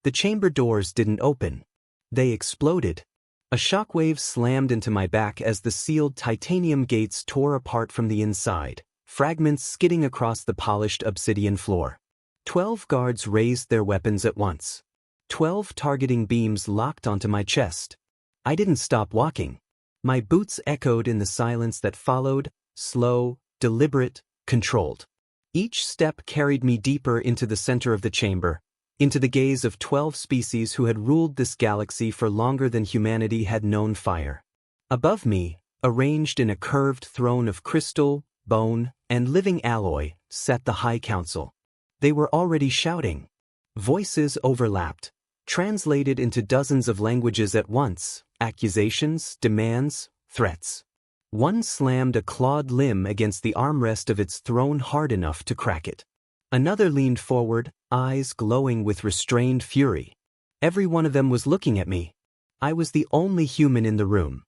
The chamber doors didn't open. They exploded. A shockwave slammed into my back as the sealed titanium gates tore apart from the inside, fragments skidding across the polished obsidian floor. 12 guards raised their weapons at once. 12 targeting beams locked onto my chest. I didn't stop walking. My boots echoed in the silence that followed, slow, deliberate, controlled. Each step carried me deeper into the center of the chamber, into the gaze of 12 species who had ruled this galaxy for longer than humanity had known fire. Above me, arranged in a curved throne of crystal, bone, and living alloy, sat the High Council. They were already shouting. Voices overlapped, translated into dozens of languages at once, accusations, demands, threats. One slammed a clawed limb against the armrest of its throne hard enough to crack it. Another leaned forward, eyes glowing with restrained fury. Every one of them was looking at me. I was the only human in the room.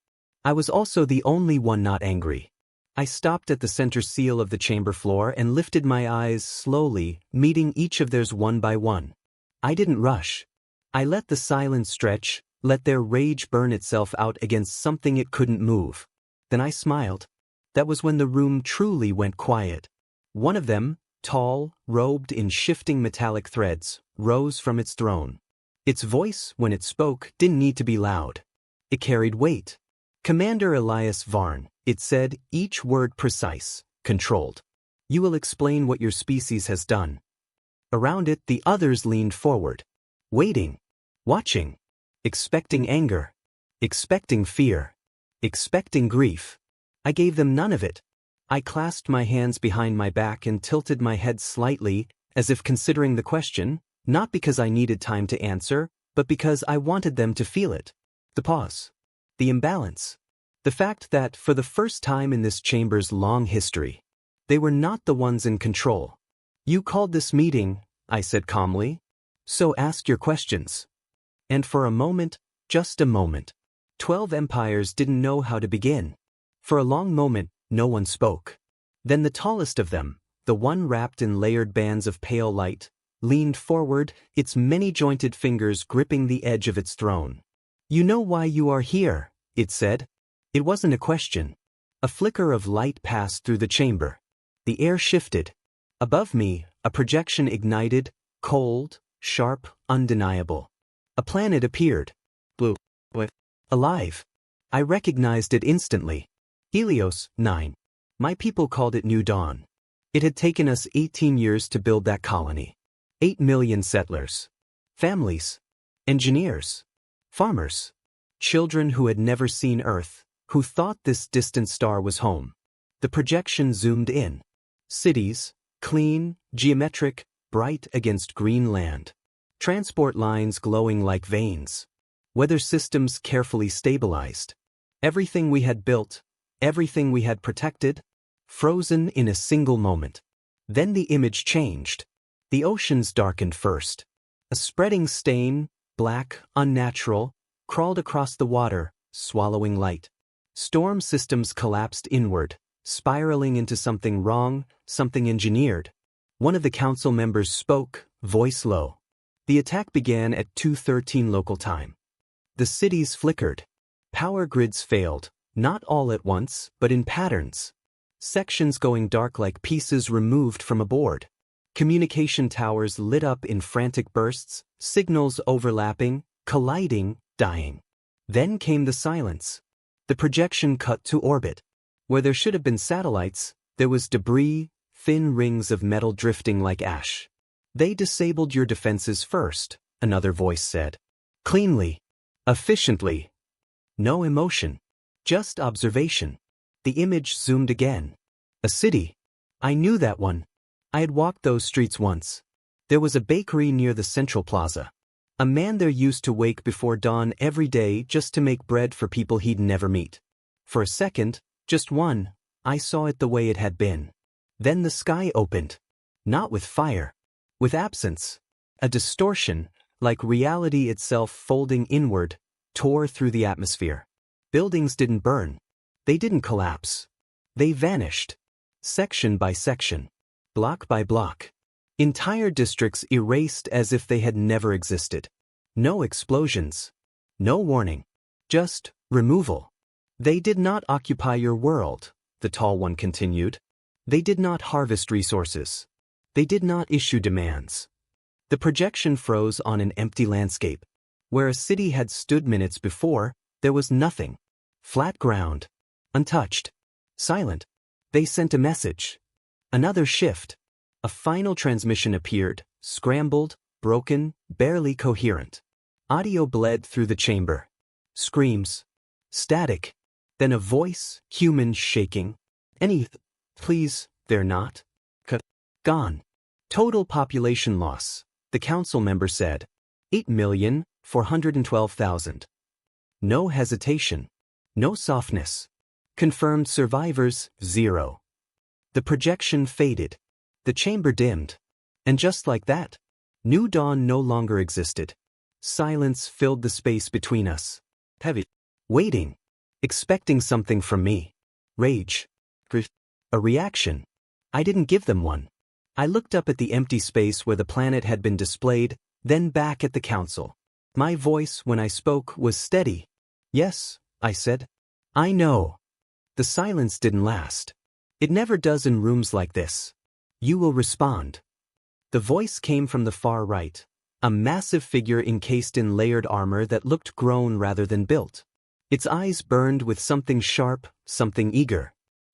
I was also the only one not angry. I stopped at the center seal of the chamber floor and lifted my eyes slowly, meeting each of theirs one by one. I didn't rush. I let the silence stretch, let their rage burn itself out against something it couldn't move. Then I smiled. That was when the room truly went quiet. One of them, tall, robed in shifting metallic threads, rose from its throne. Its voice, when it spoke, didn't need to be loud. It carried weight. Commander Elias Varn, it said, each word precise, controlled. You will explain what your species has done. Around it, the others leaned forward, waiting, watching, expecting anger, expecting fear, expecting grief. I gave them none of it. I clasped my hands behind my back and tilted my head slightly, as if considering the question, not because I needed time to answer, but because I wanted them to feel it. The pause. The imbalance. The fact that, for the first time in this chamber's long history, they were not the ones in control. You called this meeting, I said calmly. So ask your questions. And for a moment, just a moment, 12 empires didn't know how to begin. For a long moment, no one spoke. Then the tallest of them, the one wrapped in layered bands of pale light, leaned forward, its many-jointed fingers gripping the edge of its throne. You know why you are here, it said. It wasn't a question. A flicker of light passed through the chamber. The air shifted. Above me, a projection ignited, cold, sharp, undeniable. A planet appeared. Blue. Alive. I recognized it instantly. Helios 9. My people called it New Dawn. It had taken us 18 years to build that colony. 8 million settlers. Families. Engineers. Farmers. Children who had never seen Earth, who thought this distant star was home. The projection zoomed in. Cities, clean, geometric, bright against green land. Transport lines glowing like veins. Weather systems carefully stabilized. Everything we had built, everything we had protected, frozen in a single moment. Then the image changed. The oceans darkened first. A spreading stain, black, unnatural, crawled across the water, swallowing light. Storm systems collapsed inward, spiraling into something wrong, something engineered. One of the council members spoke, voice low. The attack began at 2:13 local time. The cities flickered. Power grids failed, not all at once, but in patterns. Sections going dark like pieces removed from a board. Communication towers lit up in frantic bursts, signals overlapping, colliding, dying. Then came the silence. The projection cut to orbit. Where there should have been satellites, there was debris, thin rings of metal drifting like ash. They disabled your defenses first, another voice said. Cleanly. Efficiently. No emotion. Just observation. The image zoomed again. A city. I knew that one. I had walked those streets once. There was a bakery near the central plaza. A man there used to wake before dawn every day just to make bread for people he'd never meet. For a second, just one, I saw it the way it had been. Then the sky opened. Not with fire. With absence. A distortion, like reality itself folding inward, tore through the atmosphere. Buildings didn't burn. They didn't collapse. They vanished. Section by section. Block by block. Entire districts erased as if they had never existed. No explosions. No warning. Just removal. They did not occupy your world, the tall one continued. They did not harvest resources. They did not issue demands. The projection froze on an empty landscape. Where a city had stood minutes before, there was nothing. Flat ground. Untouched. Silent. They sent a message. Another shift. A final transmission appeared, scrambled, broken, barely coherent. Audio bled through the chamber. Screams. Static. Then a voice, human, shaking. Please, they're not. Gone. Total population loss, the council member said. 8,412,000. No hesitation. No softness. Confirmed survivors, 0. The projection faded. The chamber dimmed. And just like that, New Dawn no longer existed. Silence filled the space between us. Heavy. Waiting. Expecting something from me. Rage. A reaction. I didn't give them one. I looked up at the empty space where the planet had been displayed, then back at the council. My voice, when I spoke, was steady. Yes, I said. I know. The silence didn't last. It never does in rooms like this. You will respond. The voice came from the far right. A massive figure encased in layered armor that looked grown rather than built. Its eyes burned with something sharp, something eager.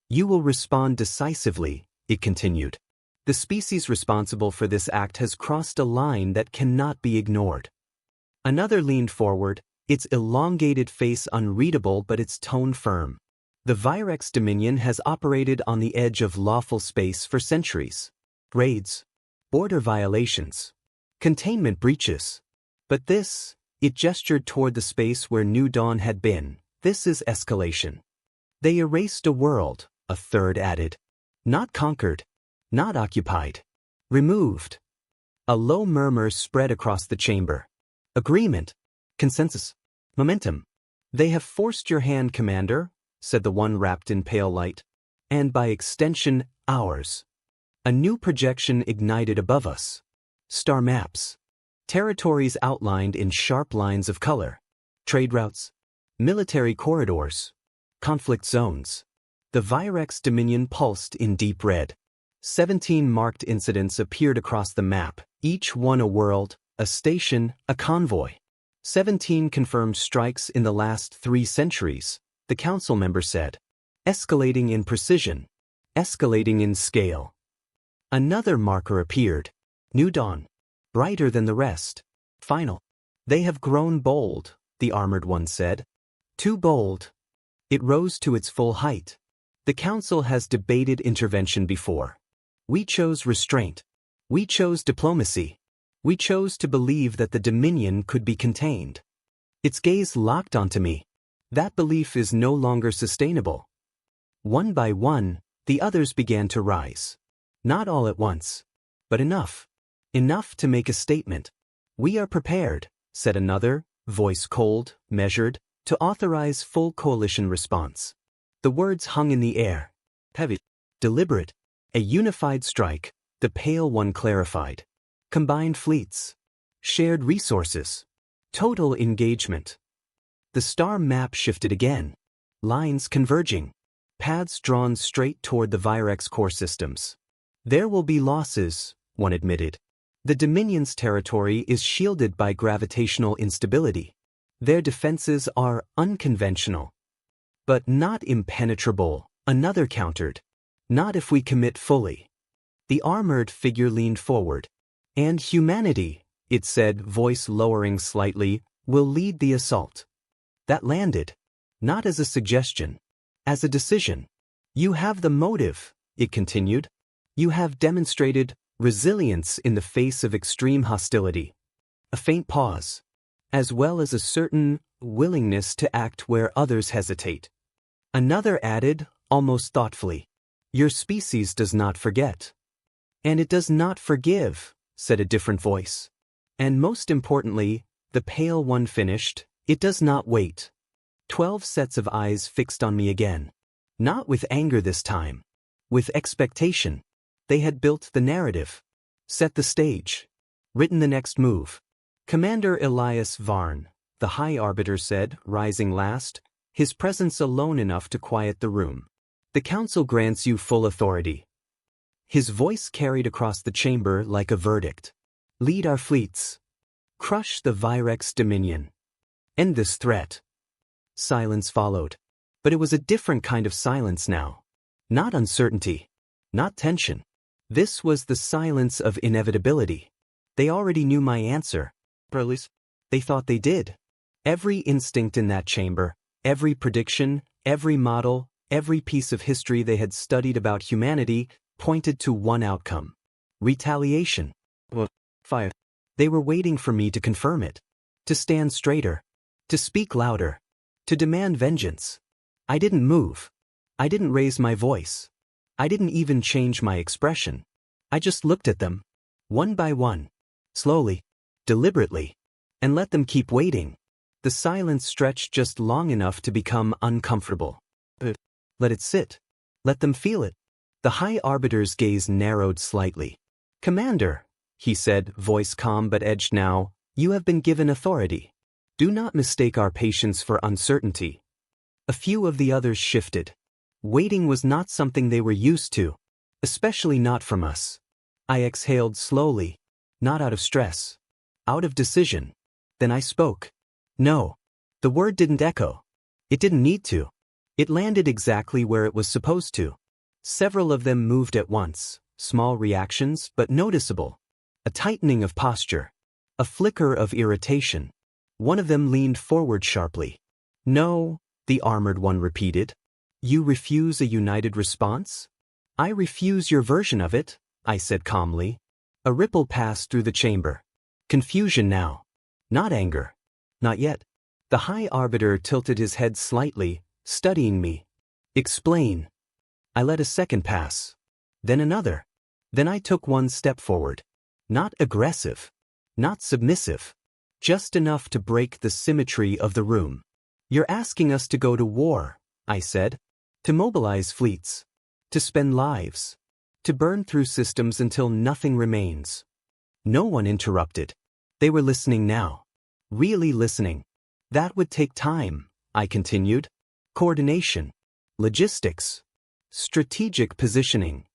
You will respond decisively, it continued. The species responsible for this act has crossed a line that cannot be ignored. Another leaned forward, its elongated face unreadable but its tone firm. The Virex Dominion has operated on the edge of lawful space for centuries. Raids. Border violations. Containment breaches. But this, it gestured toward the space where New Dawn had been, this is escalation. They erased a world, a third added. Not conquered. Not occupied. Removed. A low murmur spread across the chamber. Agreement. Consensus. Momentum. They have forced your hand, Commander, said the one wrapped in pale light. And by extension, ours. A new projection ignited above us. Star maps. Territories outlined in sharp lines of color. Trade routes. Military corridors. Conflict zones. The Virex Dominion pulsed in deep red. 17 marked incidents appeared across the map, each one a world, a station, a convoy. 17 confirmed strikes in the last 3 centuries, the council member said. Escalating in precision. Escalating in scale. Another marker appeared. New Dawn. Brighter than the rest. Final. They have grown bold, the armored one said. Too bold. It rose to its full height. The council has debated intervention before. We chose restraint. We chose diplomacy. We chose to believe that the Dominion could be contained. Its gaze locked onto me. That belief is no longer sustainable. One by one, the others began to rise. Not all at once, but enough. Enough to make a statement. We are prepared, said another, voice cold, measured, to authorize full coalition response. The words hung in the air. Heavy. Deliberate. A unified strike, the pale one clarified. Combined fleets. Shared resources. Total engagement. The star map shifted again. Lines converging. Paths drawn straight toward the Virex core systems. There will be losses, one admitted. The Dominion's territory is shielded by gravitational instability. Their defenses are unconventional. But not impenetrable, another countered. Not if we commit fully. The armored figure leaned forward. And humanity, it said, voice lowering slightly, will lead the assault. That landed. Not as a suggestion. As a decision. You have the motive, it continued. You have demonstrated resilience in the face of extreme hostility. A faint pause. As well as a certain willingness to act where others hesitate. Another added, almost thoughtfully. Your species does not forget. And it does not forgive, said a different voice. And most importantly, the pale one finished, it does not wait. 12 sets of eyes fixed on me again. Not with anger this time. With expectation. They had built the narrative. Set the stage. Written the next move. Commander Elias Varn, the High Arbiter said, rising last, his presence alone enough to quiet the room. The Council grants you full authority. His voice carried across the chamber like a verdict. Lead our fleets. Crush the Virex Dominion. End this threat. Silence followed. But it was a different kind of silence now. Not uncertainty. Not tension. This was the silence of inevitability. They already knew my answer. Or at least, they thought they did. Every instinct in that chamber, every prediction, every model, every piece of history they had studied about humanity pointed to one outcome. Retaliation. Well, fire. They were waiting for me to confirm it. To stand straighter. To speak louder. To demand vengeance. I didn't move. I didn't raise my voice. I didn't even change my expression. I just looked at them. One by one. Slowly. Deliberately. And let them keep waiting. The silence stretched just long enough to become uncomfortable. Let it sit. Let them feel it. The High Arbiter's gaze narrowed slightly. Commander, he said, voice calm but edged now, you have been given authority. Do not mistake our patience for uncertainty. A few of the others shifted. Waiting was not something they were used to, especially not from us. I exhaled slowly, not out of stress, out of decision. Then I spoke. No. The word didn't echo. It didn't need to. It landed exactly where it was supposed to. Several of them moved at once, small reactions but noticeable. A tightening of posture. A flicker of irritation. One of them leaned forward sharply. No, the armored one repeated. You refuse a united response? I refuse your version of it, I said calmly. A ripple passed through the chamber. Confusion now. Not anger. Not yet. The High Arbiter tilted his head slightly, studying me. Explain. I let a second pass. Then another. Then I took one step forward. Not aggressive. Not submissive. Just enough to break the symmetry of the room. You're asking us to go to war, I said. To mobilize fleets. To spend lives. To burn through systems until nothing remains. No one interrupted. They were listening now. Really listening. That would take time, I continued. Coordination. Logistics. Strategic positioning.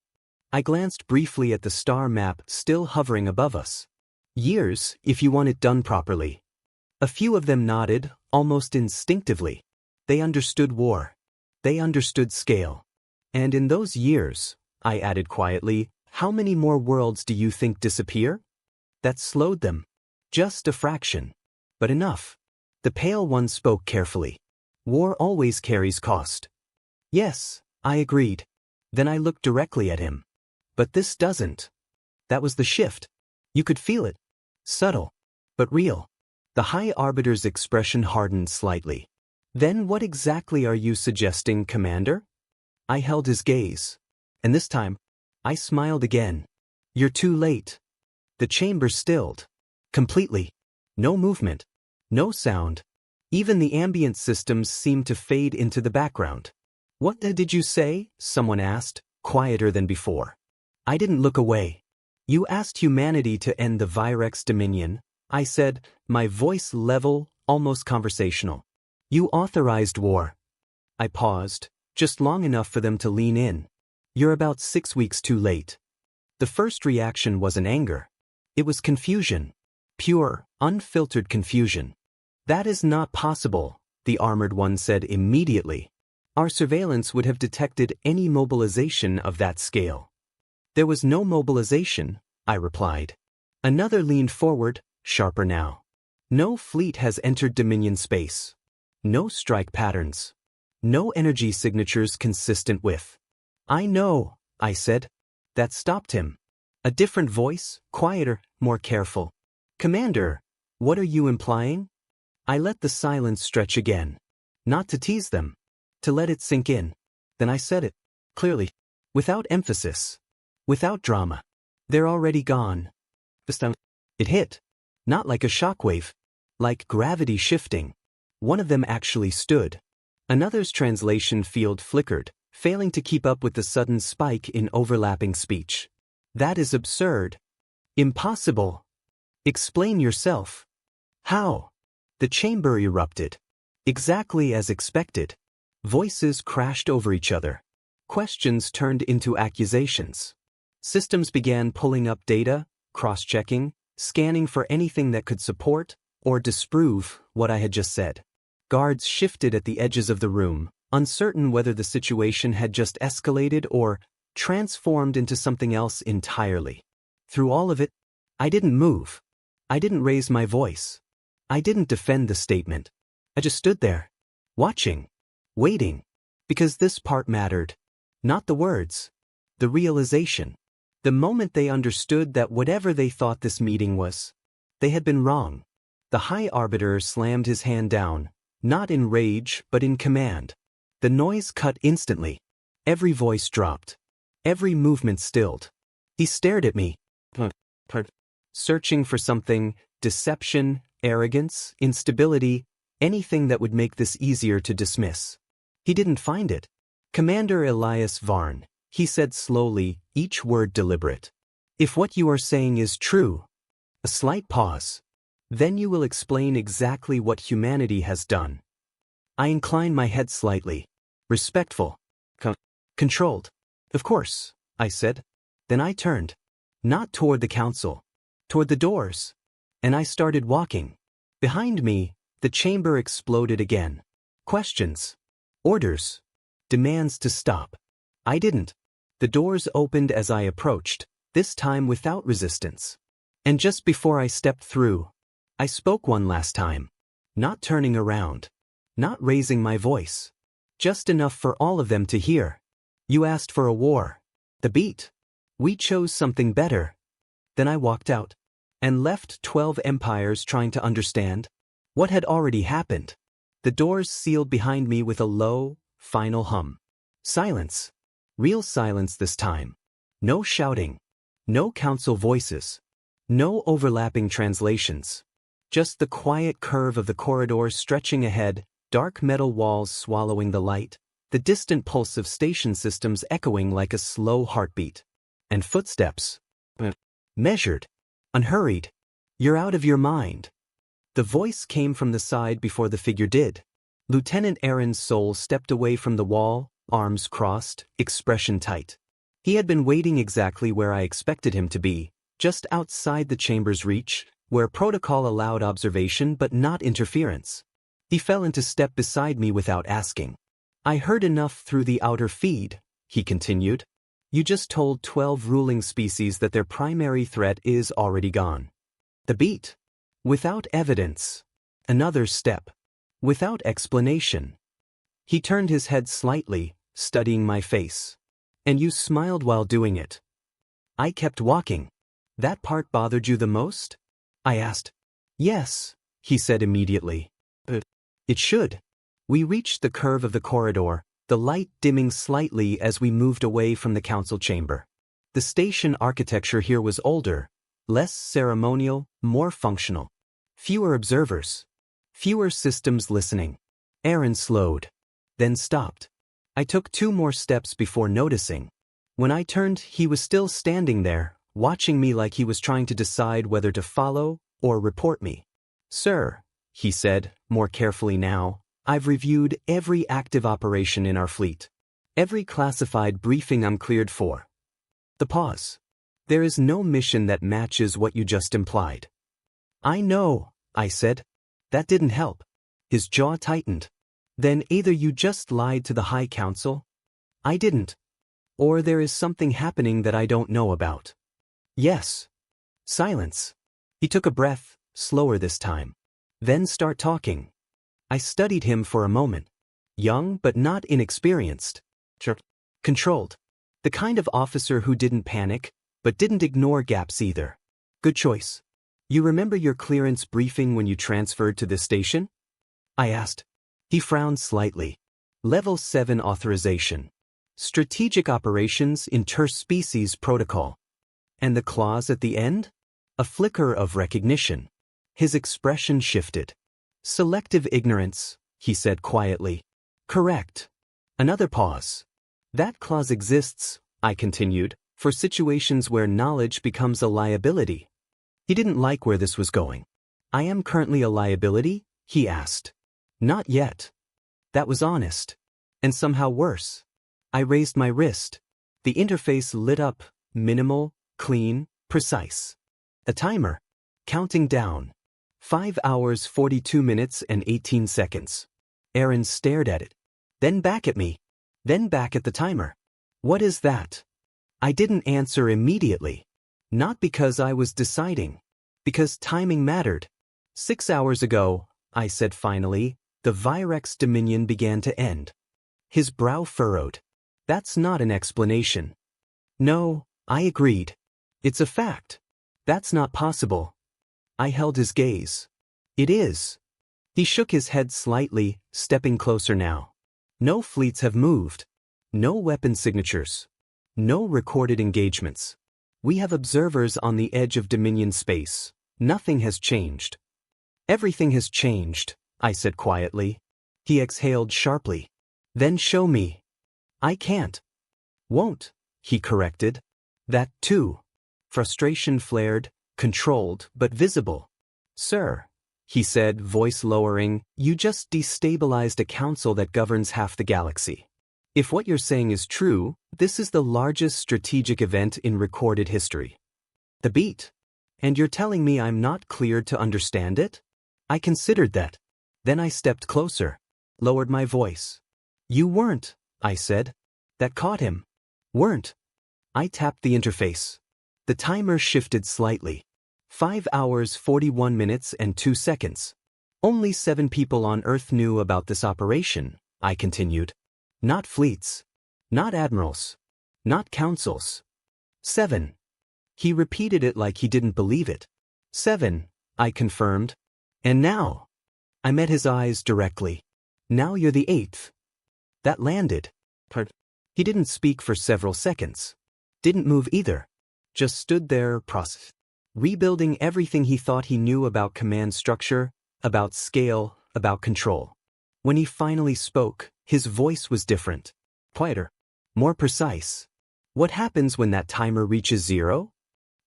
I glanced briefly at the star map still hovering above us. Years, if you want it done properly. A few of them nodded, almost instinctively. They understood war. They understood scale. And in those years, I added quietly, how many more worlds do you think disappear? That slowed them. Just a fraction. But enough. The pale one spoke carefully. War always carries cost. Yes, I agreed. Then I looked directly at him. But this doesn't. That was the shift. You could feel it. Subtle. But real. The High Arbiter's expression hardened slightly. Then what exactly are you suggesting, Commander? I held his gaze. And this time, I smiled again. You're too late. The chamber stilled. Completely. No movement. No sound. Even the ambient systems seemed to fade into the background. What did you say? Someone asked, quieter than before. I didn't look away. You asked humanity to end the Virex Dominion, I said, my voice level, almost conversational. You authorized war. I paused, just long enough for them to lean in. You're about 6 weeks too late. The first reaction wasn't anger. It was confusion. Pure, unfiltered confusion. That is not possible, the armored one said immediately. Our surveillance would have detected any mobilization of that scale. There was no mobilization, I replied. Another leaned forward, sharper now. No fleet has entered Dominion space. No strike patterns. No energy signatures consistent with. I know, I said. That stopped him. A different voice, quieter, more careful. Commander, what are you implying? I let the silence stretch again. Not to tease them. To let it sink in. Then I said it. Clearly. Without emphasis. Without drama. They're already gone. This time, it hit. Not like a shockwave. Like gravity shifting. One of them actually stood. Another's translation field flickered, failing to keep up with the sudden spike in overlapping speech. That is absurd. Impossible. Explain yourself. How? The chamber erupted. Exactly as expected. Voices crashed over each other. Questions turned into accusations. Systems began pulling up data, cross-checking, scanning for anything that could support or disprove what I had just said. Guards shifted at the edges of the room, uncertain whether the situation had just escalated or transformed into something else entirely. Through all of it, I didn't move. I didn't raise my voice. I didn't defend the statement. I just stood there, watching, waiting, because this part mattered. Not the words, the realization. The moment they understood that whatever they thought this meeting was, they had been wrong. The High Arbiter slammed his hand down, not in rage but in command. The noise cut instantly. Every voice dropped. Every movement stilled. He stared at me, searching for something, deception, arrogance, instability, anything that would make this easier to dismiss. He didn't find it. Commander Elias Varn, he said slowly, each word deliberate. If what you are saying is true, a slight pause, then you will explain exactly what humanity has done. I inclined my head slightly. Respectful. Controlled. Of course, I said. Then I turned. Not toward the council. Toward the doors. And I started walking. Behind me, the chamber exploded again. Questions. Orders. Demands to stop. I didn't. The doors opened as I approached, this time without resistance. And just before I stepped through, I spoke one last time. Not turning around. Not raising my voice. Just enough for all of them to hear. You asked for a war. The beat. We chose something better. Then I walked out. And left 12 empires trying to understand what had already happened. The doors sealed behind me with a low, final hum. Silence. Real silence this time. No shouting. No council voices. No overlapping translations. Just the quiet curve of the corridor stretching ahead, dark metal walls swallowing the light, the distant pulse of station systems echoing like a slow heartbeat. And footsteps. Measured. Unhurried. You're out of your mind. The voice came from the side before the figure did. Lieutenant Aaron's soul stepped away from the wall, arms crossed, expression tight. He had been waiting exactly where I expected him to be, just outside the chamber's reach, where protocol allowed observation but not interference. He fell into step beside me without asking. I heard enough through the outer feed, he continued. You just told 12 ruling species that their primary threat is already gone. The beat. Without evidence. Another step. Without explanation. He turned his head slightly, studying my face. And you smiled while doing it. I kept walking. That part bothered you the most? I asked. Yes, he said immediately. It should. We reached the curve of the corridor, the light dimming slightly as we moved away from the council chamber. The station architecture here was older, less ceremonial, more functional. Fewer observers. Fewer systems listening. Aaron slowed. Then stopped. I took 2 more steps before noticing. When I turned, he was still standing there, watching me like he was trying to decide whether to follow or report me. Sir, he said, more carefully now, I've reviewed every active operation in our fleet. Every classified briefing I'm cleared for. The pause. There is no mission that matches what you just implied. I know, I said. That didn't help. His jaw tightened. Then either you just lied to the High Council, I didn't, or there is something happening that I don't know about. Yes. Silence. He took a breath, slower this time. Then start talking. I studied him for a moment. Young but not inexperienced. Controlled. The kind of officer who didn't panic, but didn't ignore gaps either. Good choice. You remember your clearance briefing when you transferred to this station? I asked. He frowned slightly. Level 7 authorization. Strategic operations interspecies protocol. And the clause at the end? A flicker of recognition. His expression shifted. Selective ignorance, he said quietly. Correct. Another pause. That clause exists, I continued, for situations where knowledge becomes a liability. He didn't like where this was going. I am currently a liability? He asked. Not yet. That was honest. And somehow worse. I raised my wrist. The interface lit up, minimal, clean, precise. A timer. Counting down. 5 hours 42 minutes and 18 seconds. Aaron stared at it. Then back at me. Then back at the timer. What is that? I didn't answer immediately. Not because I was deciding. Because timing mattered. 6 hours ago, I said finally, the Virex Dominion began to end. His brow furrowed. That's not an explanation. No, I agreed. It's a fact. That's not possible. I held his gaze. It is. He shook his head slightly, stepping closer now. No fleets have moved. No weapon signatures. No recorded engagements. We have observers on the edge of Dominion space. Nothing has changed. Everything has changed, I said quietly. He exhaled sharply. Then show me. I can't. Won't, he corrected. That too. Frustration flared, controlled but visible. Sir, he said, voice lowering, you just destabilized a council that governs half the galaxy. If what you're saying is true, this is the largest strategic event in recorded history. The beat. And you're telling me I'm not cleared to understand it? I considered that. Then I stepped closer, lowered my voice. You weren't, I said. That caught him. Weren't. I tapped the interface. The timer shifted slightly. 5 hours 41 minutes and 2 seconds. Only 7 people on Earth knew about this operation, I continued. Not fleets. Not admirals. Not councils. 7. He repeated it like he didn't believe it. 7, I confirmed. And now? I met his eyes directly. Now you're the 8th. That landed. He didn't speak for several seconds. Didn't move either. Just stood there, rebuilding everything he thought he knew about command structure, about scale, about control. When he finally spoke, his voice was different. Quieter. More precise. What happens when that timer reaches 0?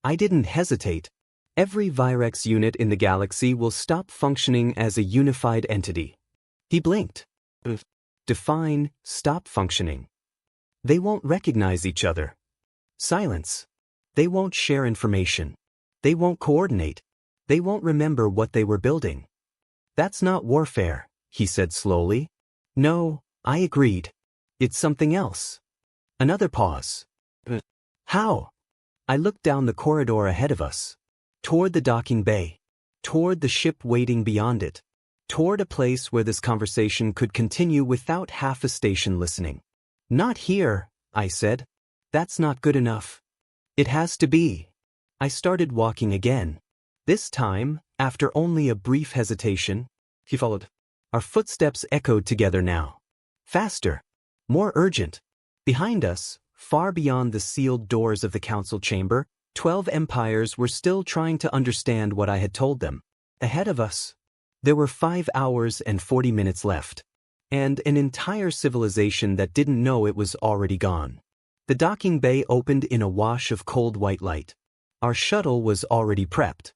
I didn't hesitate. Every Virex unit in the galaxy will stop functioning as a unified entity. He blinked. Define, stop functioning. They won't recognize each other. Silence. They won't share information. They won't coordinate. They won't remember what they were building. That's not warfare, he said slowly. No, I agreed. It's something else. Another pause. How? I looked down the corridor ahead of us. Toward the docking bay. Toward the ship waiting beyond it. Toward a place where this conversation could continue without half a station listening. Not here, I said. That's not good enough. It has to be. I started walking again. This time, after only a brief hesitation, he followed. Our footsteps echoed together now. Faster. More urgent. Behind us, far beyond the sealed doors of the council chamber, 12 empires were still trying to understand what I had told them. Ahead of us, there were 5 hours and 40 minutes left. And an entire civilization that didn't know it was already gone. The docking bay opened in a wash of cold white light. Our shuttle was already prepped.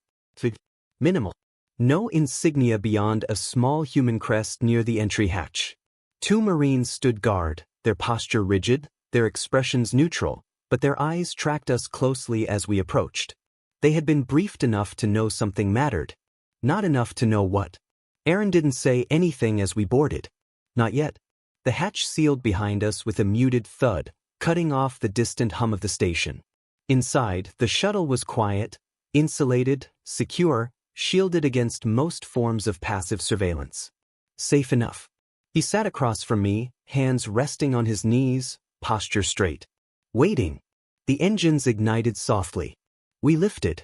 Minimal. No insignia beyond a small human crest near the entry hatch. 2 Marines stood guard, their posture rigid, their expressions neutral, but their eyes tracked us closely as we approached. They had been briefed enough to know something mattered. Not enough to know what. Aaron didn't say anything as we boarded. Not yet. The hatch sealed behind us with a muted thud, cutting off the distant hum of the station. Inside, the shuttle was quiet, insulated, secure, shielded against most forms of passive surveillance. Safe enough. He sat across from me, hands resting on his knees, posture straight. Waiting. The engines ignited softly. We lifted.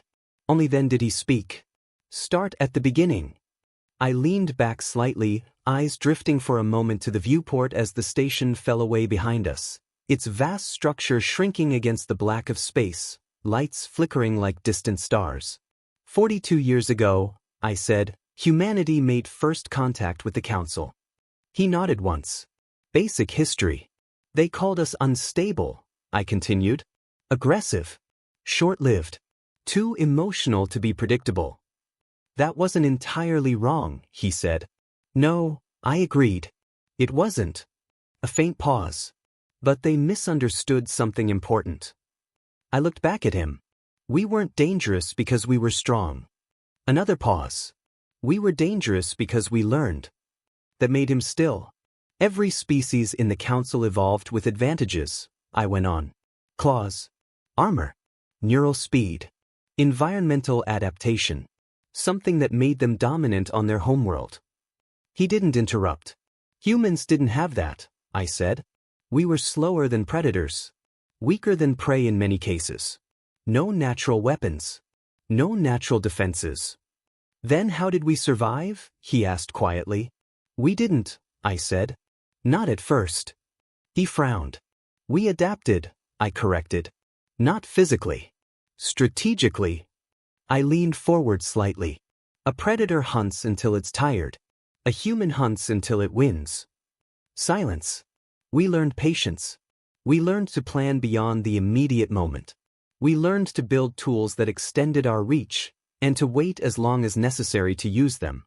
Only then did he speak. Start at the beginning. I leaned back slightly, eyes drifting for a moment to the viewport as the station fell away behind us, its vast structure shrinking against the black of space, lights flickering like distant stars. 42 years ago, I said, humanity made first contact with the Council. He nodded once. Basic history. They called us unstable, I continued. Aggressive. Short-lived. Too emotional to be predictable. That wasn't entirely wrong, he said. No, I agreed. It wasn't. A faint pause. But they misunderstood something important. I looked back at him. We weren't dangerous because we were strong. Another pause. We were dangerous because we learned. That made him still. Every species in the council evolved with advantages, I went on. Claws. Armor. Neural speed. Environmental adaptation. Something that made them dominant on their homeworld. He didn't interrupt. Humans didn't have that, I said. We were slower than predators. Weaker than prey in many cases. No natural weapons. No natural defenses. Then how did we survive? He asked quietly. We didn't, I said. Not at first. He frowned. We adapted, I corrected. Not physically. Strategically. I leaned forward slightly. A predator hunts until it's tired. A human hunts until it wins. Silence. We learned patience. We learned to plan beyond the immediate moment. We learned to build tools that extended our reach, and to wait as long as necessary to use them.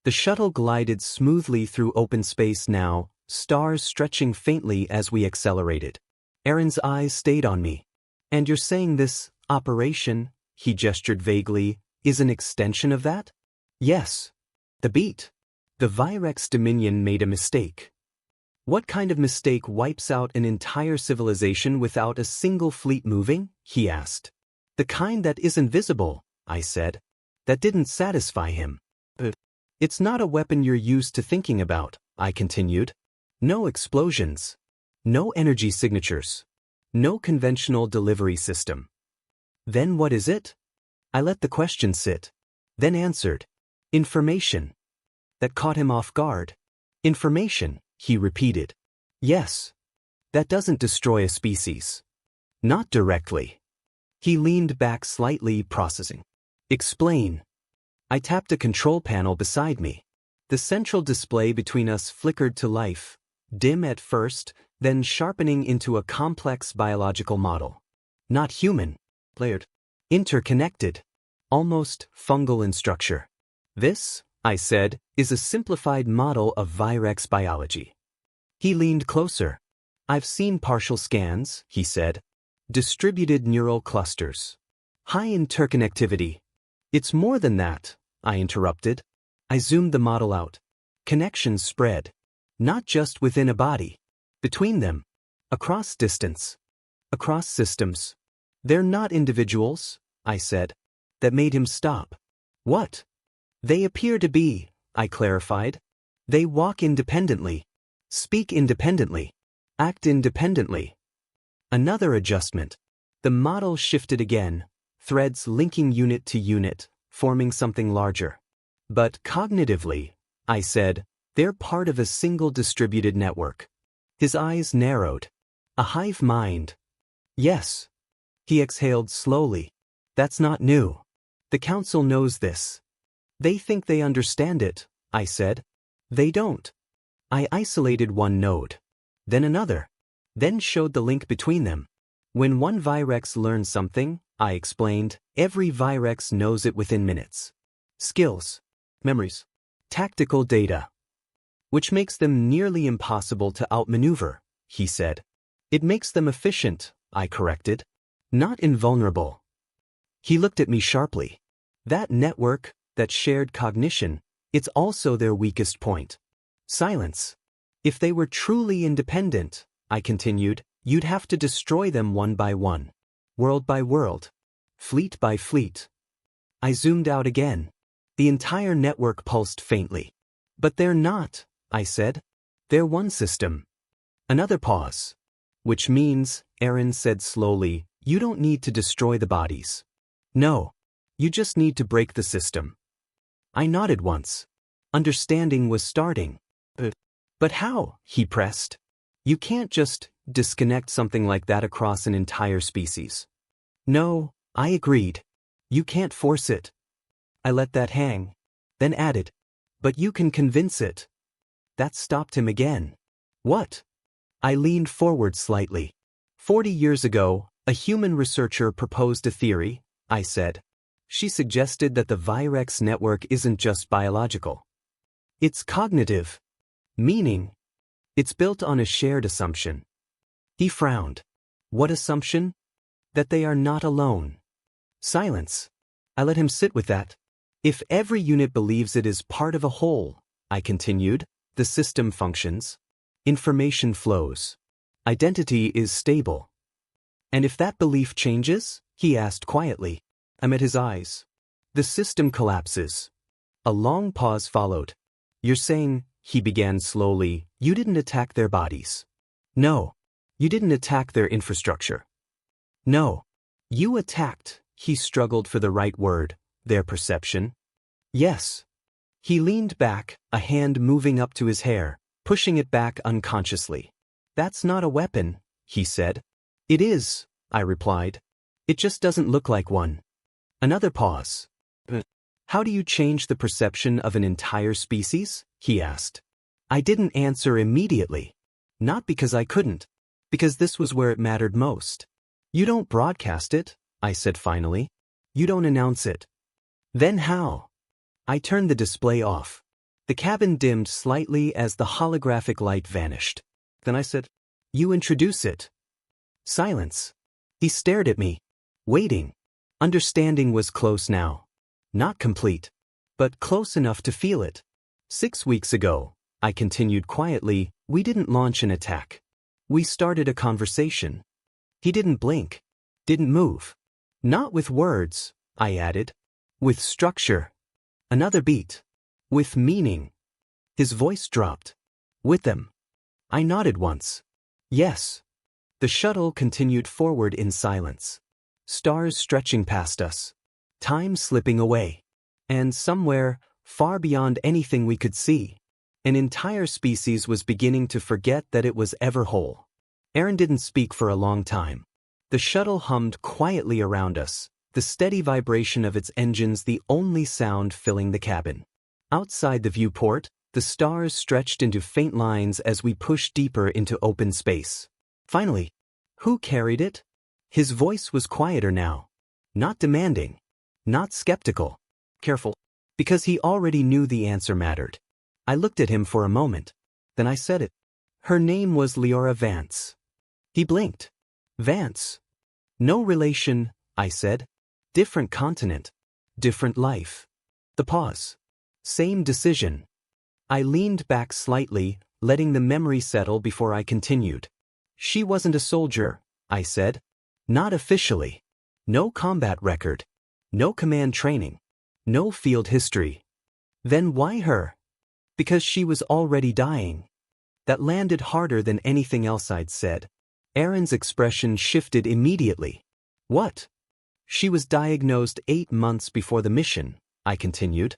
The shuttle glided smoothly through open space now, stars stretching faintly as we accelerated. Aaron's eyes stayed on me. And you're saying this operation, he gestured vaguely, is an extension of that? Yes. The beat. The Virex Dominion made a mistake. What kind of mistake wipes out an entire civilization without a single fleet moving? He asked. The kind that isn't visible, I said. That didn't satisfy him. It's not a weapon you're used to thinking about, I continued. No explosions. No energy signatures. No conventional delivery system. Then what is it? I let the question sit. Then answered. Information. That caught him off guard. Information, he repeated. Yes. That doesn't destroy a species. Not directly. He leaned back slightly, processing. Explain. I tapped a control panel beside me. The central display between us flickered to life, dim at first, then sharpening into a complex biological model. Not human, layered, interconnected, almost fungal in structure. This, I said, is a simplified model of Virex biology. He leaned closer. I've seen partial scans, he said. Distributed neural clusters. High interconnectivity. It's more than that, I interrupted. I zoomed the model out. Connections spread. Not just within a body. Between them. Across distance. Across systems. They're not individuals, I said. That made him stop. What? They appear to be, I clarified. They walk independently. Speak independently. Act independently. Another adjustment. The model shifted again, threads linking unit to unit, forming something larger. But cognitively, I said, they're part of a single distributed network. His eyes narrowed. A hive mind. Yes. He exhaled slowly. That's not new. The council knows this. They think they understand it, I said. They don't. I isolated one node. Then another. Then showed the link between them. When one Virex learns something, I explained, every Virex knows it within minutes. Skills. Memories. Tactical data. Which makes them nearly impossible to outmaneuver, he said. It makes them efficient, I corrected. Not invulnerable. He looked at me sharply. That network, that shared cognition, it's also their weakest point. Silence. If they were truly independent, I continued, you'd have to destroy them one by one. World by world. Fleet by fleet. I zoomed out again. The entire network pulsed faintly. But they're not, I said. They're one system. Another pause. Which means, Aaron said slowly, you don't need to destroy the bodies. No. You just need to break the system. I nodded once. Understanding was starting. But how? He pressed. You can't just disconnect something like that across an entire species. No, I agreed. You can't force it. I let that hang. Then added. But you can convince it. That stopped him again. What? I leaned forward slightly. 40 years ago, a human researcher proposed a theory, I said. She suggested that the Virex network isn't just biological. It's cognitive. Meaning, it's built on a shared assumption. He frowned. What assumption? That they are not alone. Silence. I let him sit with that. If every unit believes it is part of a whole, I continued, the system functions. Information flows. Identity is stable. And if that belief changes? He asked quietly. I met his eyes. The system collapses. A long pause followed. You're saying, he began slowly, you didn't attack their bodies. No. You didn't attack their infrastructure. No. You attacked, he struggled for the right word, their perception. Yes. He leaned back, a hand moving up to his hair, pushing it back unconsciously. That's not a weapon, he said. It is, I replied. It just doesn't look like one. Another pause. How do you change the perception of an entire species? He asked. I didn't answer immediately. Not because I couldn't. Because this was where it mattered most. You don't broadcast it, I said finally. You don't announce it. Then how? I turned the display off. The cabin dimmed slightly as the holographic light vanished. Then I said, you introduce it. Silence. He stared at me, waiting. Understanding was close now. Not complete, but close enough to feel it. 6 weeks ago, I continued quietly, we didn't launch an attack. We started a conversation. He didn't blink, didn't move. Not with words, I added. With structure. Another beat. With meaning. His voice dropped. With them. I nodded once. Yes. The shuttle continued forward in silence. Stars stretching past us. Time slipping away. And somewhere, far beyond anything we could see, an entire species was beginning to forget that it was ever whole. Aaron didn't speak for a long time. The shuttle hummed quietly around us, the steady vibration of its engines the only sound filling the cabin. Outside the viewport, the stars stretched into faint lines as we pushed deeper into open space. Finally, who carried it? His voice was quieter now. Not demanding. Not skeptical. Careful. Because he already knew the answer mattered. I looked at him for a moment. Then I said it. Her name was Leora Vance. He blinked. Vance. No relation, I said. Different continent. Different life. The pause. Same decision. I leaned back slightly, letting the memory settle before I continued. She wasn't a soldier, I said. Not officially. No combat record. No command training. No field history. Then why her? Because she was already dying. That landed harder than anything else I'd said. Aaron's expression shifted immediately. What? She was diagnosed 8 months before the mission, I continued.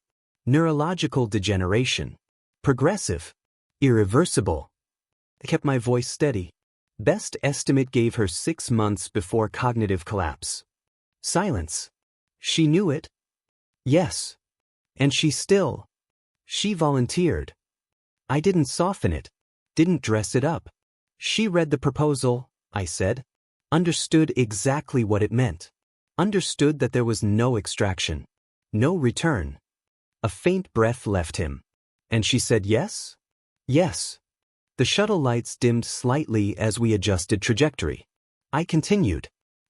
Neurological degeneration. Progressive. Irreversible. I kept my voice steady. Best estimate gave her 6 months before cognitive collapse. Silence. She knew it. Yes. And she volunteered. I didn't soften it. Didn't dress it up. She read the proposal, I said. Understood exactly what it meant. Understood that there was no extraction. No return. A faint breath left him. And she said yes? Yes. The shuttle lights dimmed slightly as we adjusted trajectory. I continued.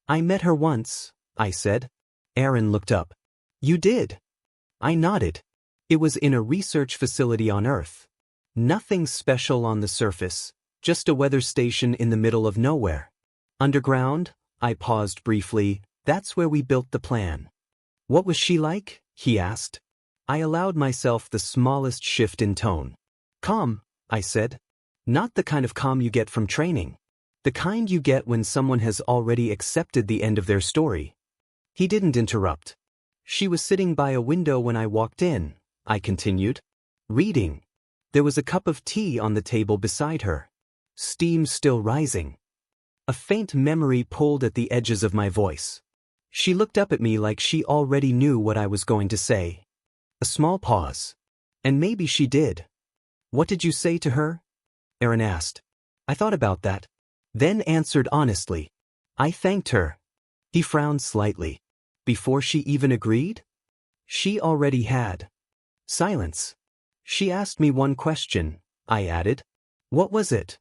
I met her once, I said. Aaron looked up. You did? I nodded. It was in a research facility on Earth. Nothing special on the surface, just a weather station in the middle of nowhere. Underground? I paused briefly. That's where we built the plan. What was she like? He asked. I allowed myself the smallest shift in tone. Calm, I said. Not the kind of calm you get from training. The kind you get when someone has already accepted the end of their story. He didn't interrupt. She was sitting by a window when I walked in, I continued. Reading. There was a cup of tea on the table beside her. Steam still rising. A faint memory pulled at the edges of my voice. She looked up at me like she already knew what I was going to say. A small pause. And maybe she did. What did you say to her? Aaron asked. I thought about that. Then answered honestly. I thanked her. He frowned slightly. Before she even agreed? She already had. Silence. She asked me one question, I added. What was it?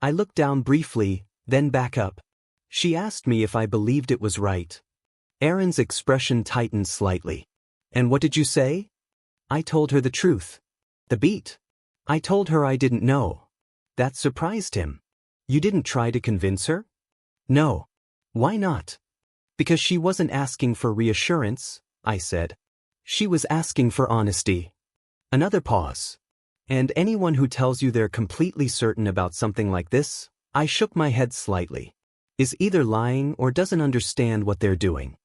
I looked down briefly, then back up. She asked me if I believed it was right. Aaron's expression tightened slightly. And what did you say? I told her the truth. The beat. I told her I didn't know. That surprised him. You didn't try to convince her? No. Why not? Because she wasn't asking for reassurance, I said. She was asking for honesty. Another pause. And anyone who tells you they're completely certain about something like this, I shook my head slightly, is either lying or doesn't understand what they're doing.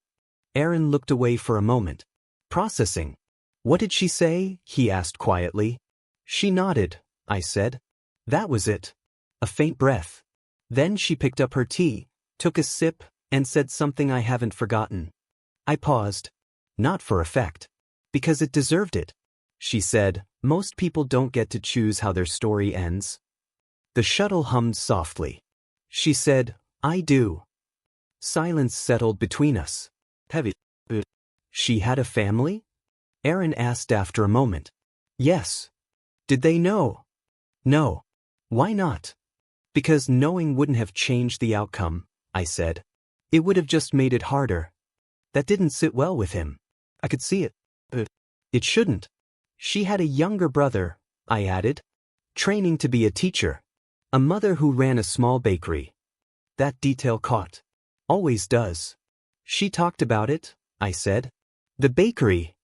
Aaron looked away for a moment. Processing. What did she say? He asked quietly. She nodded, I said. That was it. A faint breath. Then she picked up her tea, took a sip, and said something I haven't forgotten. I paused. Not for effect. Because it deserved it. She said, most people don't get to choose how their story ends. The shuttle hummed softly. She said, I do. Silence settled between us. Heavy. She had a family? Aaron asked after a moment. Yes. Did they know? No. Why not? Because knowing wouldn't have changed the outcome, I said. It would have just made it harder. That didn't sit well with him. I could see it. But it shouldn't. She had a younger brother, I added. Training to be a teacher. A mother who ran a small bakery. That detail caught. Always does. She talked about it, I said. The bakery.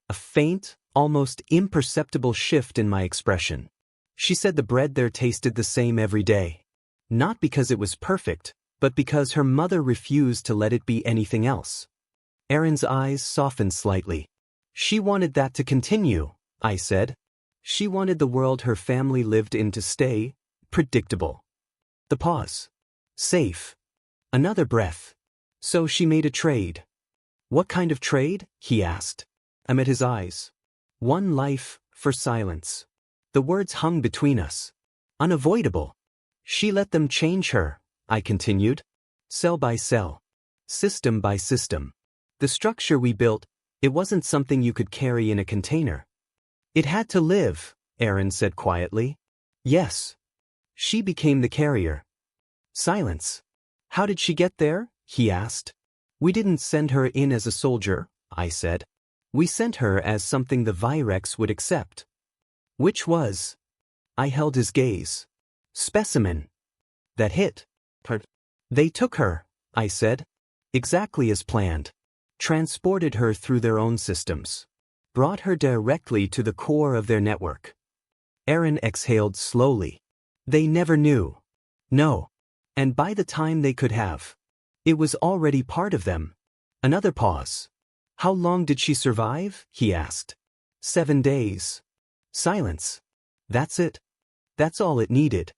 A faint, almost imperceptible shift in my expression. She said the bread there tasted the same every day. Not because it was perfect, but because her mother refused to let it be anything else. Aaron's eyes softened slightly. She wanted that to continue, I said. She wanted the world her family lived in to stay predictable. The pause. Safe. Another breath. So she made a trade. What kind of trade? He asked. I met his eyes. One life for silence. The words hung between us. Unavoidable. She let them change her, I continued. Cell by cell. System by system. The structure we built, it wasn't something you could carry in a container. It had to live, Aaron said quietly. Yes. She became the carrier. Silence. How did she get there? He asked. We didn't send her in as a soldier, I said. We sent her as something the Virex would accept. Which was? I held his gaze. Specimen. That hit. They took her, I said. Exactly as planned. Transported her through their own systems. Brought her directly to the core of their network. Aaron exhaled slowly. They never knew. No. And by the time they could have, it was already part of them. Another pause. How long did she survive? He asked. 7 days. Silence. That's it. That's all it needed.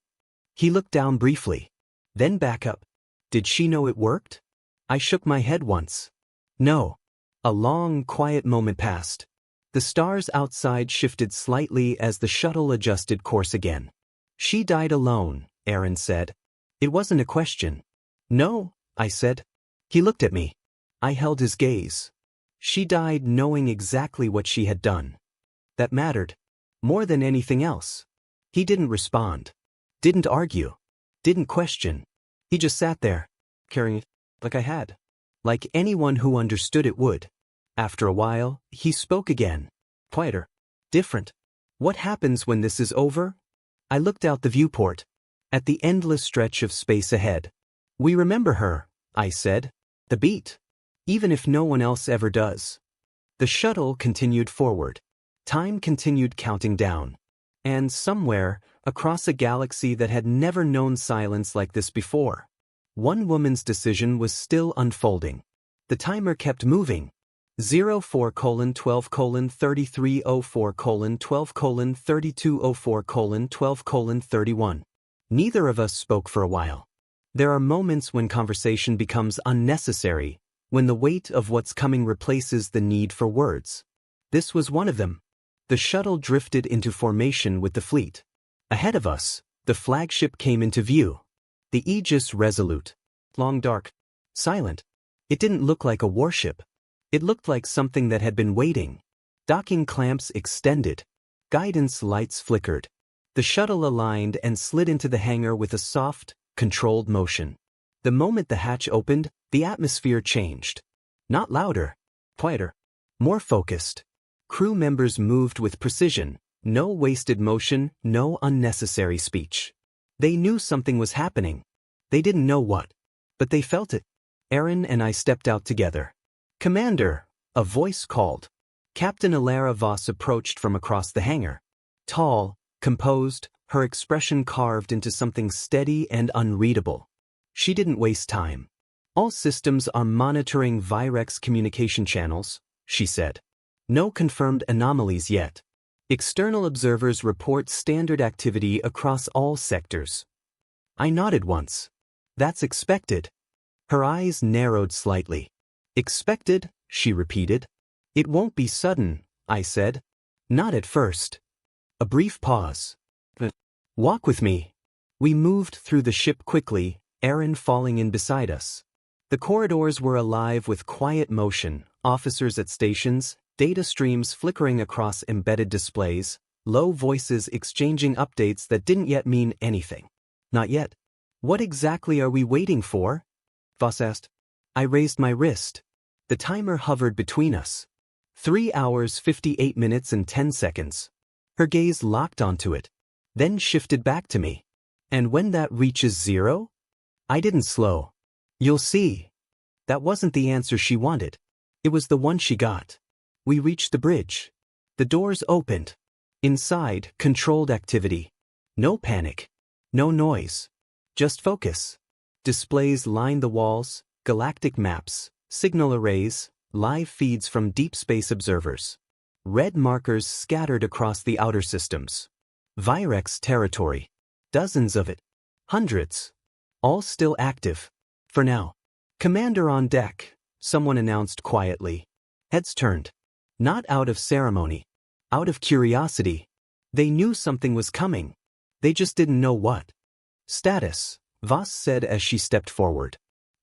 He looked down briefly. Then back up. Did she know it worked? I shook my head once. No. A long, quiet moment passed. The stars outside shifted slightly as the shuttle adjusted course again. She died alone, Aaron said. It wasn't a question. No, I said. He looked at me. I held his gaze. She died knowing exactly what she had done. That mattered. More than anything else. He didn't respond. Didn't argue. Didn't question. He just sat there, carrying it, like I had. Like anyone who understood it would. After a while, he spoke again. Quieter. Different. What happens when this is over? I looked out the viewport. At the endless stretch of space ahead. We remember her, I said. The beat. Even if no one else ever does. The shuttle continued forward. Time continued counting down. And somewhere, across a galaxy that had never known silence like this before, one woman's decision was still unfolding. The timer kept moving. 04:12:3304:12:3204:12:31. Neither of us spoke for a while. There are moments when conversation becomes unnecessary, when the weight of what's coming replaces the need for words. This was one of them. The shuttle drifted into formation with the fleet. Ahead of us, the flagship came into view. The Aegis Resolute. Long dark. Silent. It didn't look like a warship. It looked like something that had been waiting. Docking clamps extended. Guidance lights flickered. The shuttle aligned and slid into the hangar with a soft, controlled motion. The moment the hatch opened, the atmosphere changed. Not louder, quieter, more focused. Crew members moved with precision. No wasted motion, no unnecessary speech. They knew something was happening. They didn't know what, but they felt it. Aaron and I stepped out together. "Commander," a voice called. Captain Elias Varn approached from across the hangar. Tall, composed, her expression carved into something steady and unreadable. She didn't waste time. "All systems are monitoring Virex communication channels," she said. "No confirmed anomalies yet. External observers report standard activity across all sectors." I nodded once. "That's expected." Her eyes narrowed slightly. "Expected," she repeated. "It won't be sudden," I said. "Not at first." A brief pause. "Walk with me." We moved through the ship quickly, Aaron falling in beside us. The corridors were alive with quiet motion, officers at stations, data streams flickering across embedded displays, low voices exchanging updates that didn't yet mean anything. "Not yet." "What exactly are we waiting for?" Voss asked. I raised my wrist. The timer hovered between us. 3 hours 58 minutes and 10 seconds. Her gaze locked onto it, then shifted back to me. "And when that reaches 0? I didn't slow. "You'll see." That wasn't the answer she wanted. It was the one she got. We reached the bridge. The doors opened. Inside, controlled activity. No panic. No noise. Just focus. Displays lined the walls, galactic maps, signal arrays, live feeds from deep space observers. Red markers scattered across the outer systems. Virex territory. Dozens of it. Hundreds. All still active. For now. "Commander on deck," someone announced quietly. Heads turned. Not out of ceremony. Out of curiosity. They knew something was coming. They just didn't know what. "Status," Voss said as she stepped forward.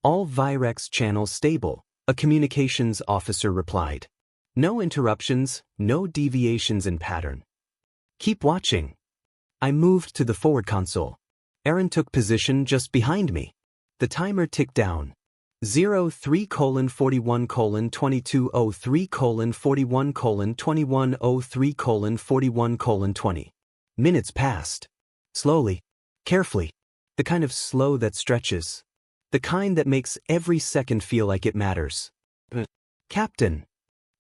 "All Virex channels stable," a communications officer replied. "No interruptions, no deviations in pattern." "Keep watching." I moved to the forward console. Aaron took position just behind me. The timer ticked down. 03:41:22:03:41:21:03:41:20. Minutes passed. Slowly. Carefully. The kind of slow that stretches. The kind that makes every second feel like it matters. "Captain."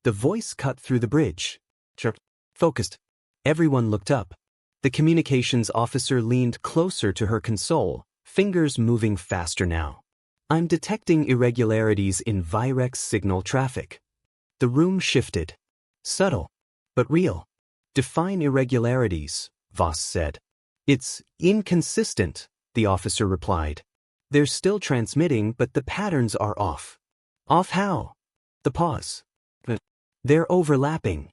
The voice cut through the bridge. Chirp. Focused. Everyone looked up. The communications officer leaned closer to her console, fingers moving faster now. "I'm detecting irregularities in Virex signal traffic." The room shifted. "Subtle, but real." "Define irregularities," Voss said. "It's inconsistent," the officer replied. "They're still transmitting, but the patterns are off." "Off how?" The pause. "They're overlapping."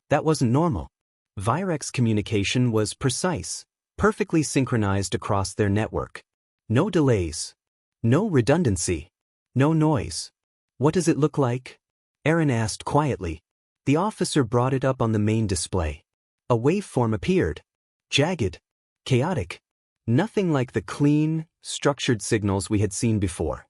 That wasn't normal. Virex communication was precise, perfectly synchronized across their network. No delays. No redundancy. No noise. "What does it look like?" Aaron asked quietly. The officer brought it up on the main display. A waveform appeared. Jagged. Chaotic. Nothing like the clean, structured signals we had seen before.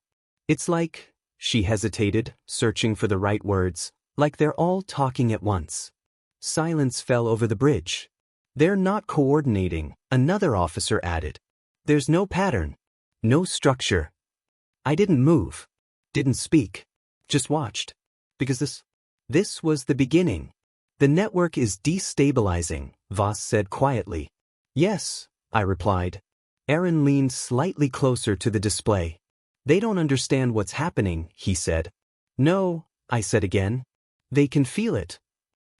"It's like," she hesitated, searching for the right words, "like they're all talking at once." Silence fell over the bridge. "They're not coordinating," another officer added. "There's no pattern. No structure." I didn't move. Didn't speak. Just watched. Because this was the beginning. "The network is destabilizing," Voss said quietly. "Yes," I replied. Aaron leaned slightly closer to the display. "They don't understand what's happening," he said. "No," I said again. "They can feel it."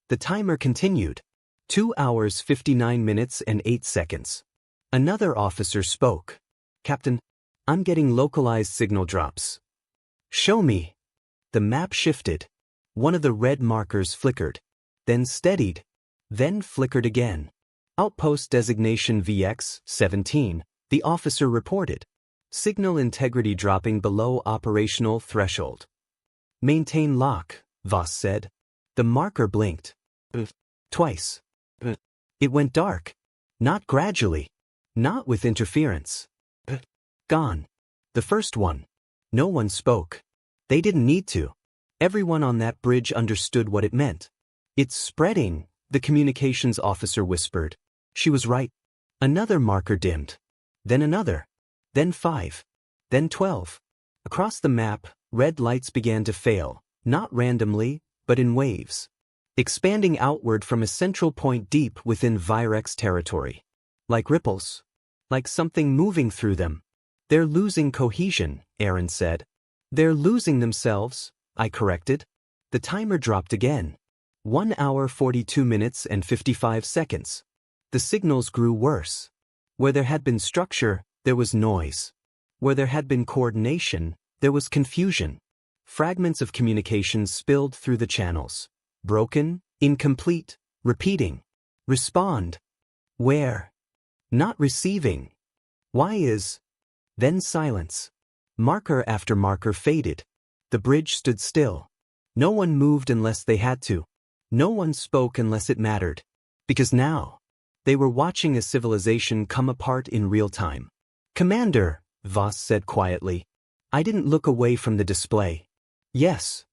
The timer continued. 2 hours 59 minutes and 8 seconds. Another officer spoke. "Captain, I'm getting localized signal drops." "Show me." The map shifted. One of the red markers flickered, then steadied, then flickered again. "Outpost designation VX-17, the officer reported. Signal integrity dropping below operational threshold. Maintain lock," Voss said. The marker blinked. Twice. It went dark. Not gradually. Not with interference. Gone. The first one. No one spoke. They didn't need to. Everyone on that bridge understood what it meant. It's spreading, the communications officer whispered. She was right. Another marker dimmed. Then another. Then 5. Then 12. Across the map, red lights began to fail, not randomly, but in waves. Expanding outward from a central point deep within Virex territory. Like ripples. Like something moving through them. They're losing cohesion, Aaron said. They're losing themselves, I corrected. The timer dropped again. 1 hour 42 minutes and 55 seconds. The signals grew worse. Where there had been structure, there was noise. Where there had been coordination, there was confusion. Fragments of communication spilled through the channels. Broken, incomplete, repeating. Respond. Where? Not receiving. Why is? Then silence. Marker after marker faded. The bridge stood still. No one moved unless they had to. No one spoke unless it mattered. Because now, they were watching a civilization come apart in real time. Commander, Voss said quietly. I didn't look away from the display. Yes.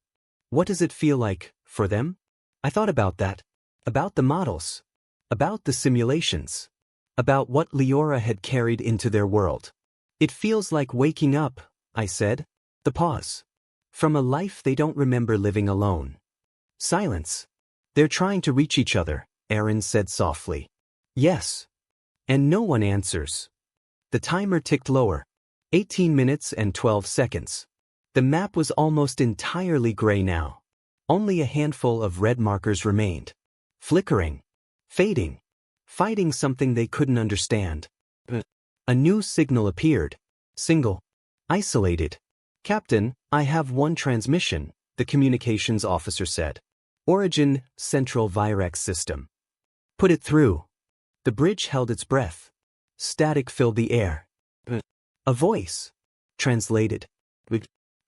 What does it feel like, for them? I thought about that. About the models. About the simulations. About what Leora had carried into their world. It feels like waking up, I said. The pause. From a life they don't remember living alone. Silence. They're trying to reach each other, Aaron said softly. Yes. And no one answers. The timer ticked lower. 18 minutes and 12 seconds. The map was almost entirely gray now. Only a handful of red markers remained. Flickering. Fading. Fighting something they couldn't understand. A new signal appeared. Single. Isolated. Captain, I have one transmission, the communications officer said. Origin, Central Virex System. Put it through. The bridge held its breath. Static filled the air. A voice. Translated.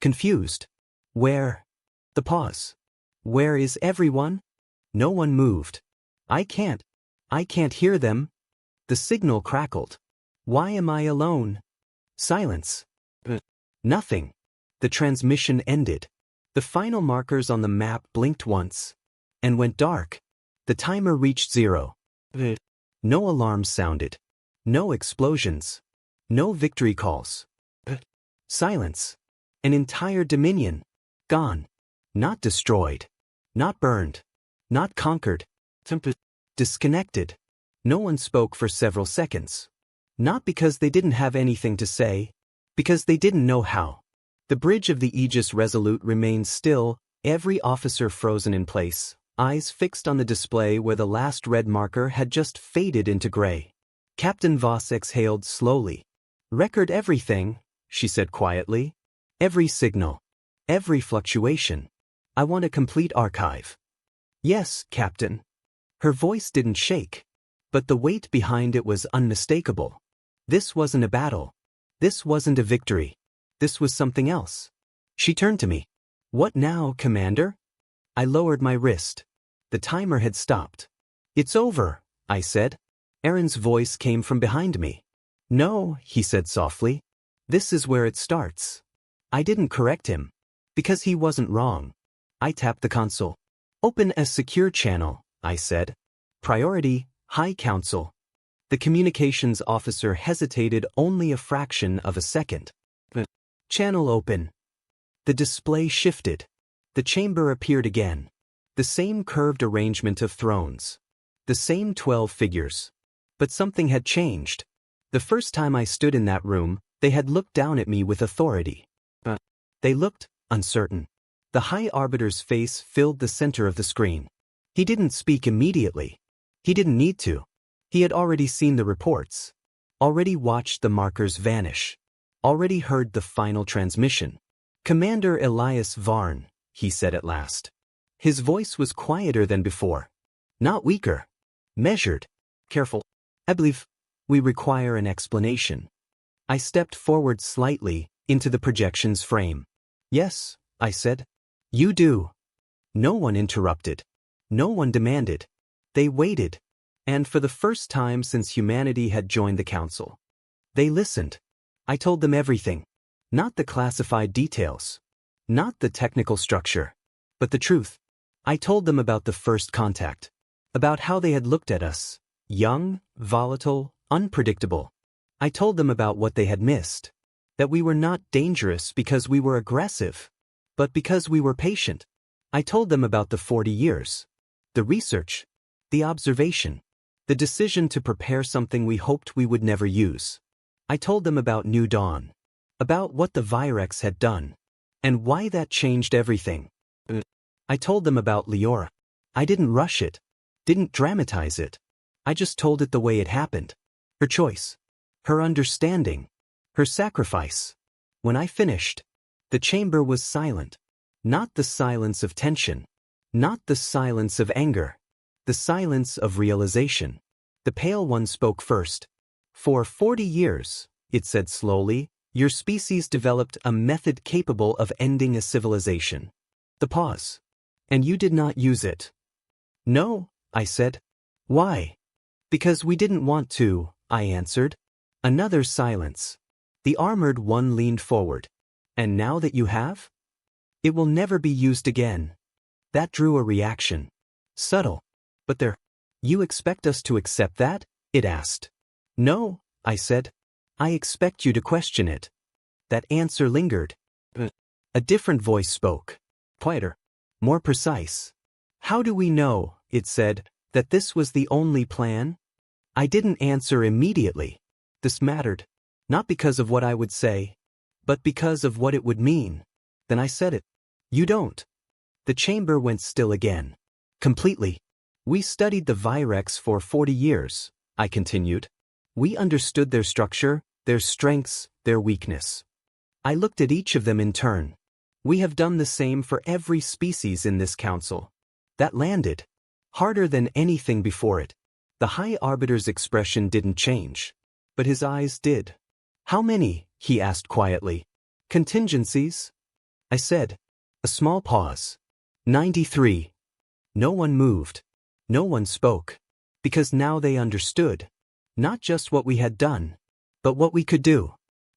Confused. Where? The pause. Where is everyone? No one moved. I can't hear them. The signal crackled. Why am I alone? Silence. Nothing. The transmission ended. The final markers on the map blinked once. And went dark. The timer reached 0. No alarms sounded. No explosions. No victory calls. Silence. An entire Dominion. Gone. Not destroyed. Not burned. Not conquered. Disconnected. No one spoke for several seconds. Not because they didn't have anything to say. Because they didn't know how. The bridge of the Aegis Resolute remained still, every officer frozen in place, eyes fixed on the display where the last red marker had just faded into gray. Captain Voss exhaled slowly. Record everything, she said quietly. Every signal. Every fluctuation. I want a complete archive. Yes, Captain. Her voice didn't shake. But the weight behind it was unmistakable. This wasn't a battle. This wasn't a victory. This was something else. She turned to me. What now, Commander? I lowered my wrist. The timer had stopped. It's over, I said. Aaron's voice came from behind me. No, he said softly. This is where it starts. I didn't correct him. Because he wasn't wrong. I tapped the console. Open a secure channel, I said. Priority, High Council. The communications officer hesitated only a fraction of a second. Channel open. The display shifted. The chamber appeared again. The same curved arrangement of thrones. The same 12 figures. But something had changed. The first time I stood in that room, they had looked down at me with authority. They looked uncertain. The High Arbiter's face filled the center of the screen. He didn't speak immediately. He didn't need to. He had already seen the reports. Already watched the markers vanish. Already heard the final transmission. Commander Elias Varn, he said at last. His voice was quieter than before. Not weaker. Measured. Careful. I believe we require an explanation. I stepped forward slightly into the projection's frame. Yes, I said. You do. No one interrupted. No one demanded. They waited. And for the first time since humanity had joined the council, they listened. I told them everything. Not the classified details. Not the technical structure. But the truth. I told them about the first contact. About how they had looked at us. Young, volatile, unpredictable. I told them about what they had missed. That we were not dangerous because we were aggressive, but because we were patient. I told them about the 40 years. The research. The observation. The decision to prepare something we hoped we would never use. I told them about New Dawn. About what the Virex had done. And why that changed everything. I told them about Leora. I didn't rush it. Didn't dramatize it. I just told it the way it happened. Her choice. Her understanding. Her sacrifice. When I finished, the chamber was silent. Not the silence of tension. Not the silence of anger. The silence of realization. The Pale One spoke first. For 40 years, it said slowly, your species developed a method capable of ending a civilization. The pause. And you did not use it. No, I said. Why? Because we didn't want to, I answered. Another silence. The Armored One leaned forward. And now that you have? It will never be used again. That drew a reaction. Subtle. But there. You expect us to accept that? It asked. No, I said. I expect you to question it. That answer lingered. A different voice spoke. Quieter. More precise. How do we know, it said, that this was the only plan? I didn't answer immediately. This mattered. Not because of what I would say, but because of what it would mean. Then I said it. You don't. The chamber went still again. Completely. We studied the Virex for 40 years, I continued. We understood their structure, their strengths, their weakness. I looked at each of them in turn. We have done the same for every species in this council. That landed. Harder than anything before it. The High Arbiter's expression didn't change. But his eyes did. How many? He asked quietly. Contingencies? I said. A small pause. 93. No one moved. No one spoke. Because now they understood. Not just what we had done, but what we could do.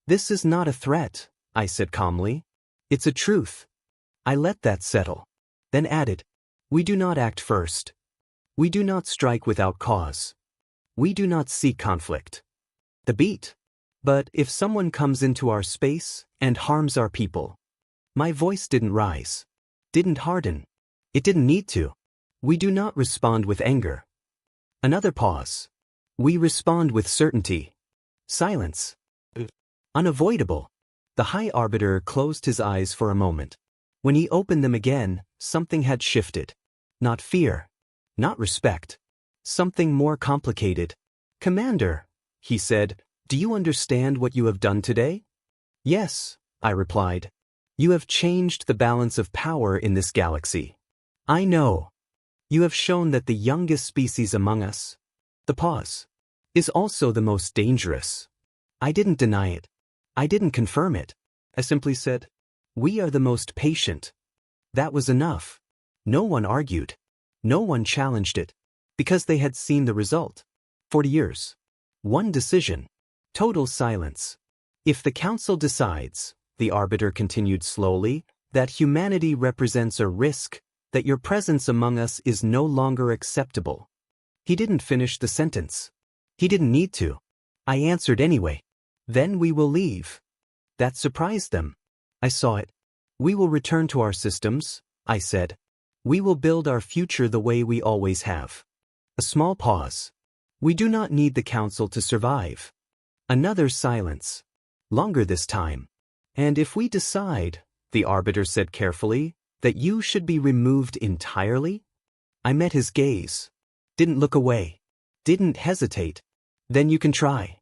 This is not a threat, I said calmly. It's a truth. I let that settle. Then added. We do not act first. We do not strike without cause. We do not seek conflict. The beat. But if someone comes into our space and harms our people, my voice didn't rise. Didn't harden. It didn't need to. We do not respond with anger. Another pause. We respond with certainty. Silence. Unavoidable. The High Arbiter closed his eyes for a moment. When he opened them again, something had shifted. Not fear. Not respect. Something more complicated. Commander, he said, do you understand what you have done today? Yes, I replied. You have changed the balance of power in this galaxy. I know. You have shown that the youngest species among us, the pause, is also the most dangerous. I didn't deny it. I didn't confirm it. I simply said, we are the most patient. That was enough. No one argued. No one challenged it. Because they had seen the result. 40 years. One decision. Total silence. If the Council decides, the Arbiter continued slowly, that humanity represents a risk, that your presence among us is no longer acceptable. He didn't finish the sentence. He didn't need to. I answered anyway. Then we will leave. That surprised them. I saw it. We will return to our systems, I said. We will build our future the way we always have. A small pause. We do not need the Council to survive. Another silence. Longer this time. And if we decide, the Arbiter said carefully, that you should be removed entirely? I met his gaze. Didn't look away. Didn't hesitate. Then you can try.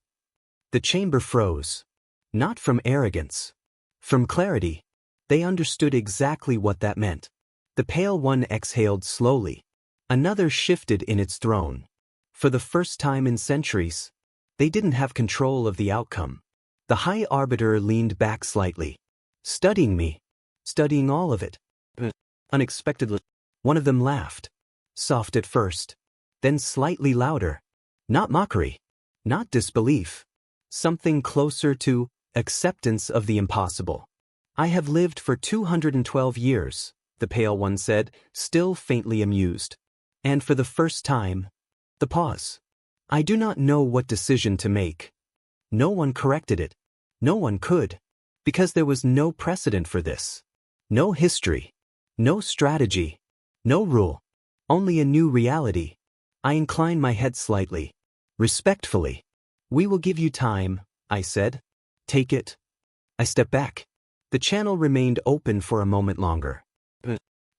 The chamber froze. Not from arrogance. From clarity. They understood exactly what that meant. The Pale One exhaled slowly. Another shifted in its throne. For the first time in centuries, they didn't have control of the outcome. The High Arbiter leaned back slightly. Studying me. Studying all of it. Unexpectedly. One of them laughed. Soft at first. Then slightly louder. Not mockery. Not disbelief. Something closer to acceptance of the impossible. I have lived for 212 years, the pale one said, still faintly amused. And for the first time, the pause. I do not know what decision to make. No one corrected it. No one could. Because there was no precedent for this. No history. No strategy. No rule. Only a new reality. I inclined my head slightly. Respectfully. We will give you time, I said. Take it. I stepped back. The channel remained open for a moment longer.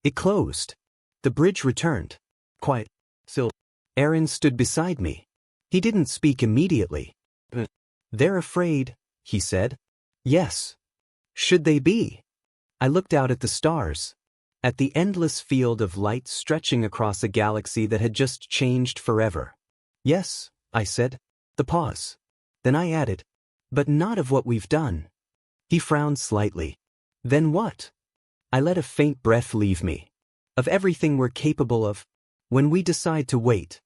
It closed. The bridge returned. Quiet. Still. Aaron stood beside me. He didn't speak immediately. They're afraid, he said. Yes. Should they be? I looked out at the stars. At the endless field of light stretching across a galaxy that had just changed forever. Yes, I said. The pause. Then I added, but not of what we've done. He frowned slightly. Then what? I let a faint breath leave me. Of everything we're capable of. When we decide to wait,